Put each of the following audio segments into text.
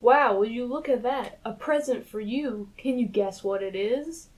Wow, will you look at that? A present for you. Can you guess what it is?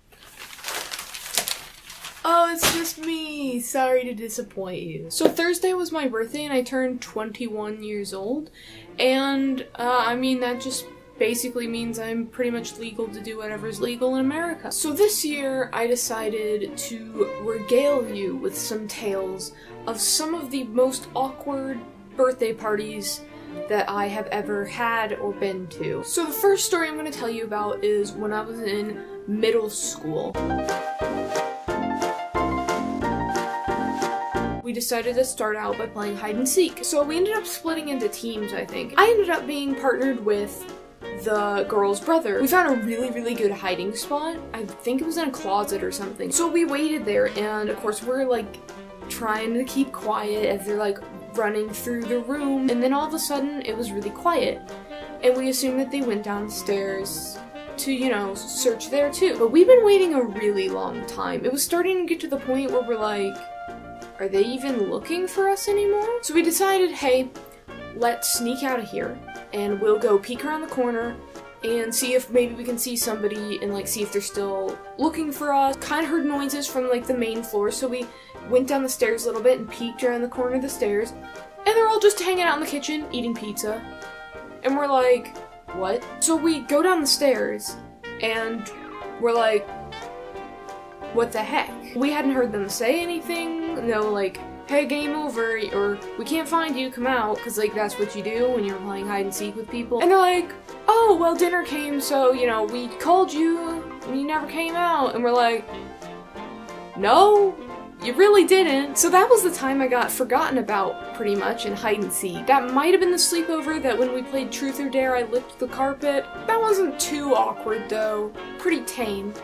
Oh, it's just me. Sorry to disappoint you. So Thursday was my birthday and I turned 21 years old. And, that just basically means I'm pretty much legal to do whatever's legal in America. So this year, I decided to regale you with some tales of some of the most awkward birthday parties that I have ever had or been to. So the first story I'm going to tell you about is when I was in middle school. We decided to start out by playing hide and seek. So we ended up splitting into teams, I think. I ended up being partnered with the girl's brother. We found a really, really good hiding spot. I think it was in a closet or something. So we waited there, and of course we're like trying to keep quiet as they're like running through the room, and then all of a sudden it was really quiet. And we assumed that they went downstairs to, search there too. But we've been waiting a really long time. It was starting to get to the point where we're like, are they even looking for us anymore? So we decided, hey, let's sneak out of here and we'll go peek around the corner and see if maybe we can see somebody and see if they're still looking for us. Kind of heard noises from the main floor, so we went down the stairs a little bit and peeked around the corner of the stairs, and they're all just hanging out in the kitchen eating pizza. And we're like, what? So we go down the stairs and we're like, what the heck? We hadn't heard them say anything, no hey, game over, or we can't find you, come out, because that's what you do when you're playing hide and seek with people. And they're like, oh, well, dinner came, so, we called you, and you never came out. And we're like, no, you really didn't. So that was the time I got forgotten about, pretty much, in hide and seek. That might have been the sleepover that when we played Truth or Dare, I licked the carpet. That wasn't too awkward, though. Pretty tame.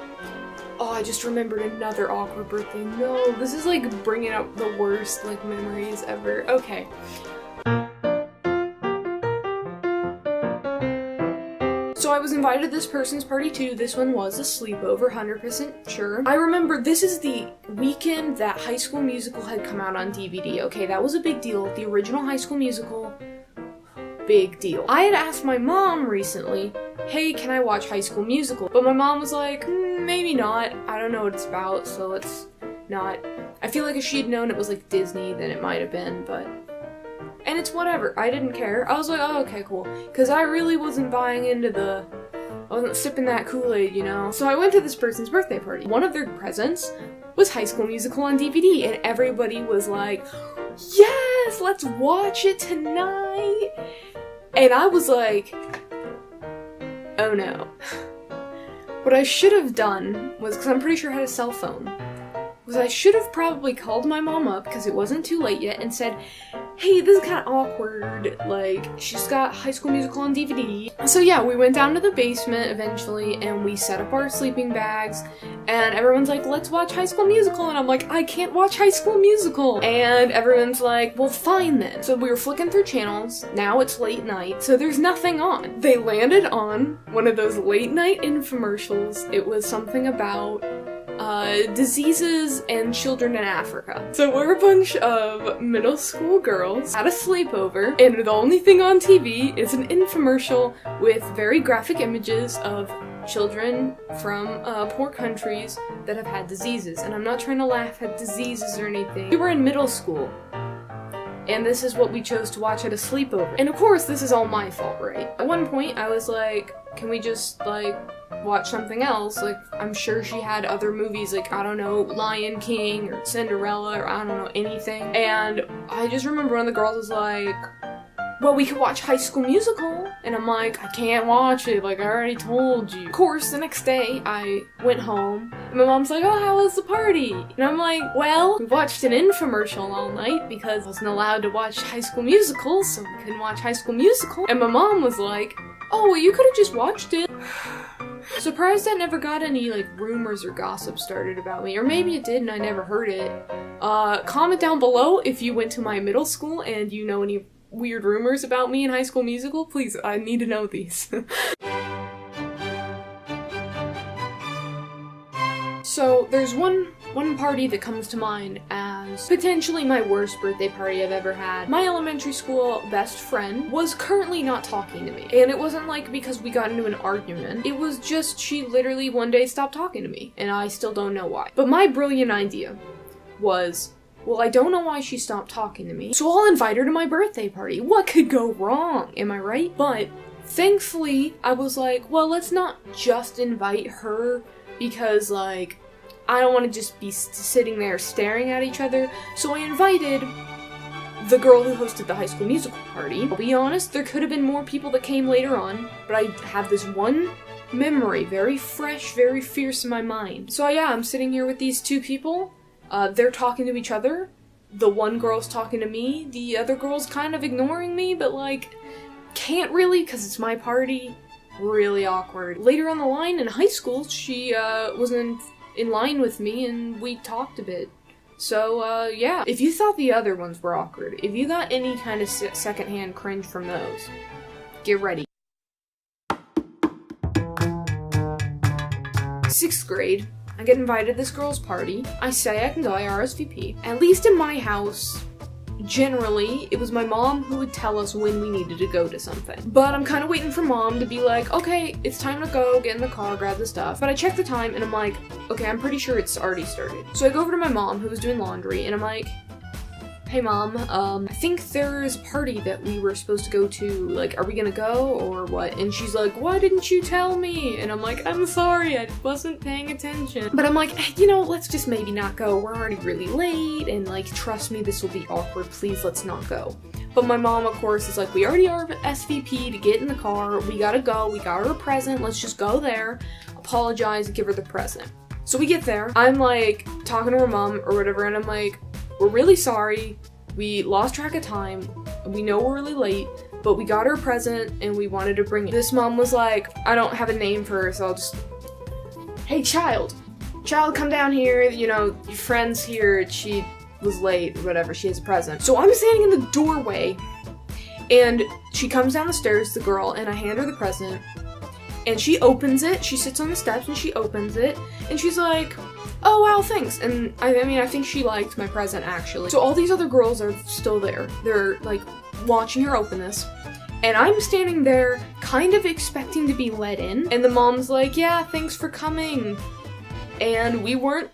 Oh, I just remembered another awkward birthday. No, this is bringing up the worst memories ever. Okay. So I was invited to this person's party too. This one was a sleepover, 100% sure. I remember this is the weekend that High School Musical had come out on DVD. Okay, that was a big deal. The original High School Musical, big deal. I had asked my mom recently, hey, can I watch High School Musical? But my mom was like, maybe not. I don't know what it's about, so let's not. I feel like if she had known it was Disney, then it might have been, but... And it's whatever. I didn't care. I was like, oh, okay, cool. Because I really wasn't buying into I wasn't sipping that Kool-Aid, So I went to this person's birthday party. One of their presents was High School Musical on DVD, and everybody was like, yes, let's watch it tonight. And I was like, oh no. What I should have done was, because I'm pretty sure I had a cell phone, was I should have probably called my mom up, because it wasn't too late yet, and said, hey, this is kind of awkward, she's got High School Musical on DVD. So yeah, we went down to the basement eventually, and we set up our sleeping bags, and everyone's like, let's watch High School Musical, and I'm like, I can't watch High School Musical, and everyone's like, well, fine then. So we were flicking through channels, now it's late night, so there's nothing on. They landed on one of those late night infomercials. It was something about diseases and children in Africa. So we're a bunch of middle school girls at a sleepover, and the only thing on TV is an infomercial with very graphic images of children from poor countries that have had diseases. And I'm not trying to laugh at diseases or anything. We were in middle school, and this is what we chose to watch at a sleepover. And of course, this is all my fault, right? At one point, I was like, can we just, watch something else? I'm sure she had other movies, I don't know, Lion King or Cinderella or I don't know, anything. And I just remember one of the girls was like, well, we could watch High School Musical. And I'm like, I can't watch it, I already told you. Of course, the next day, I went home, and my mom's like, oh, how was the party? And I'm like, well, we watched an infomercial all night because I wasn't allowed to watch High School Musical, so we couldn't watch High School Musical. And my mom was like, oh, well, you could have just watched it. Surprised I never got any, rumors or gossip started about me. Or maybe it did and I never heard it. Comment down below if you went to my middle school and you know any weird rumors about me in High School Musical. Please, I need to know these. So, there's one party that comes to mind as was potentially my worst birthday party I've ever had. My elementary school best friend was currently not talking to me. And it wasn't like because we got into an argument. It was just she literally one day stopped talking to me. And I still don't know why. But my brilliant idea was, well, I don't know why she stopped talking to me, so I'll invite her to my birthday party. What could go wrong? Am I right? But thankfully, I was like, well, let's not just invite her because, like, I don't want to just be sitting there staring at each other. So I invited the girl who hosted the High School Musical party. I'll be honest, there could have been more people that came later on, but I have this one memory, very fresh, very fierce in my mind. So yeah, I'm sitting here with these two people. They're talking to each other. The one girl's talking to me. The other girl's kind of ignoring me, but like, can't really because it's my party. Really awkward. Later on the line in high school, she was in line with me and we talked a bit. So yeah, if you thought the other ones were awkward, if you got any kind of secondhand cringe from those, get ready. 6th grade. I get invited to this girl's party. I say I can go, I RSVP. At least in my house, generally, it was my mom who would tell us when we needed to go to something. But I'm kind of waiting for mom to be like, okay, it's time to go, get in the car, grab the stuff. But I check the time and I'm like, okay, I'm pretty sure it's already started. So I go over to my mom who was doing laundry and I'm like, hey mom, I think there's a party that we were supposed to go to, like, are we gonna go or what? And she's like, why didn't you tell me? And I'm like, I'm sorry, I wasn't paying attention. But I'm like, hey, you know, let's just maybe not go, we're already really late, and like, trust me, this will be awkward, please let's not go. But my mom, of course, is like, we already are SVP to get in the car, we gotta go, we got her a present, let's just go there, apologize, and give her the present. So we get there, I'm like, talking to her mom or whatever, and I'm like, we're really sorry, we lost track of time, we know we're really late, but we got her a present and we wanted to bring it. This mom was like, I don't have a name for her, so I'll just, hey child, come down here, you know, your friend's here, she was late, whatever, she has a present. So I'm standing in the doorway, and she comes down the stairs, the girl, and I hand her the present, and she opens it, she sits on the steps and she opens it, and she's like, oh wow, thanks. And I mean, I think she liked my present actually. So all these other girls are still there. They're like watching her open this. And I'm standing there kind of expecting to be let in. And the mom's like, yeah, thanks for coming. And we weren't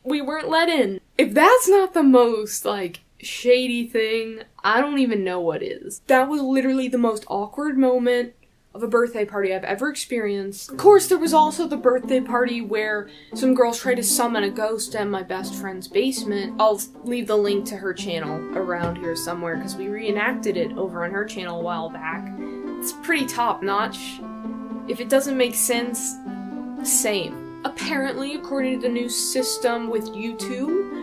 let in. If that's not the most like shady thing, I don't even know what is. That was literally the most awkward moment of a birthday party I've ever experienced. Of course, there was also the birthday party where some girls tried to summon a ghost in my best friend's basement. I'll leave the link to her channel around here somewhere because we reenacted it over on her channel a while back. It's pretty top-notch. If it doesn't make sense, same. Apparently, according to the new system with YouTube,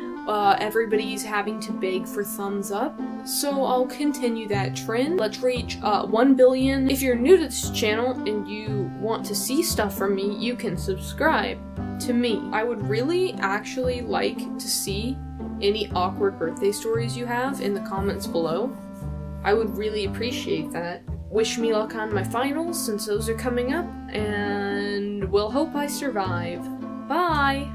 everybody's having to beg for thumbs up, so I'll continue that trend. Let's reach 1 billion. If you're new to this channel and you want to see stuff from me, you can subscribe to me. I would really actually like to see any awkward birthday stories you have in the comments below. I would really appreciate that. Wish me luck on my finals since those are coming up, and we'll hope I survive. Bye!